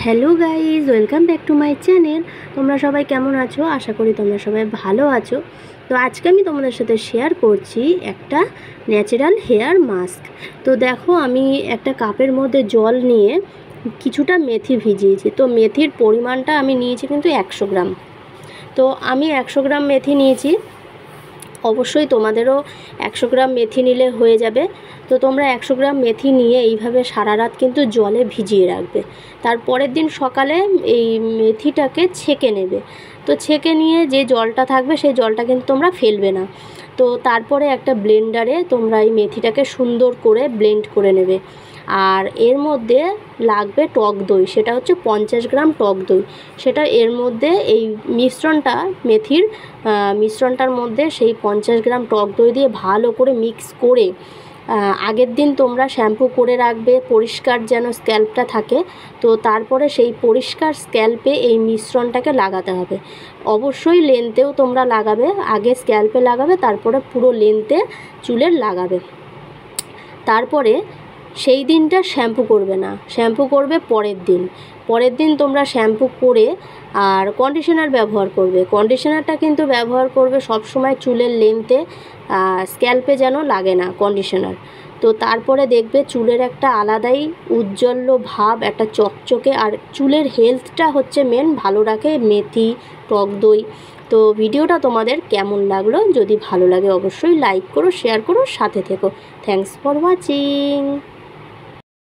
Hello guys, welcome back to my channel. তোমরা সবাই কেমন আছো? আশা করি তোমরা সবাই ভালো আছো। তো আজকে আমি তোমাদের সাথে শেয়ার করছি একটা ন্যাচারাল হেয়ার মাস্ক। তো দেখো, আমি একটা কাপের মধ্যে জল নিয়ে কিছুটা মেথি ভিজিয়েছি। তো মেথির পরিমাণটা আমি নিয়েছি কিন্তু 100 গ্রাম। তো আমি 100 গ্রাম মেথি নিয়েছি। অবশ্যই তোমাদেরও 100 গ্রাম মেথি নিলে হয়ে যাবে। তো তোমরা 100 গ্রাম মেথি নিয়ে এইভাবে সারা রাত কিন্তু জলে ভিজিয়ে রাখবে। তারপরের দিন সকালে এই মেথিটাকে ছেঁকে নেবে। তো ছেঁকে নিয়ে যে জলটা থাকবে সেই জলটা কিন্তু তোমরা ফেলবে না। তো তারপরে একটা ব্লেন্ডারে তোমরা এই মেথিটাকে সুন্দর করে ব্লেন্ড করে নেবে। আর এর মধ্যে লাগবে টক দই, সেটা হচ্ছে 50 গ্রাম টক দই। সেটা এর মধ্যে এই মিশ্রণটা মেথির মিশ্রণটার মধ্যে সেই 50 গ্রাম টক দই দিয়ে ভালো করে মিক্স করে আগের দিন তোমরা শ্যাম্পু করে রাখবে, পরিষ্কার যেন স্ক্যাল্পটা থাকে। তো তারপরে সেই পরিষ্কার স্ক্যাল্পে এই মিশ্রণটাকে লাগাতে হবে। অবশ্যই লেন্থেও তোমরা লাগাবে, আগে স্ক্যাল্পে লাগাবে, তারপরে পুরো লেন্থে চুলের লাগাবে। তারপরে সেই দিনটা শ্যাম্পু করবে না, শ্যাম্পু করবে পরের দিন তোমরা শ্যাম্পু করে আর কন্ডিশনার ব্যবহার করবে। কন্ডিশনারটা কিন্তু ব্যবহার করবে সব সময় চুলের লেন্থে, স্ক্যাল্পে যেন লাগে না কন্ডিশনার। তো তারপরে দেখবে চুলের একটা আলাদাই উজ্জ্বল ভাব, একটা চকচকে, আর চুলের হেলথটা হচ্ছে মেন ভালো রাখে মেথি, টক দই। তো ভিডিওটা তোমাদের কেমন লাগলো? যদি ভালো লাগে অবশ্যই লাইক করো, শেয়ার করো, সাথে থেকো। Thanks for watching.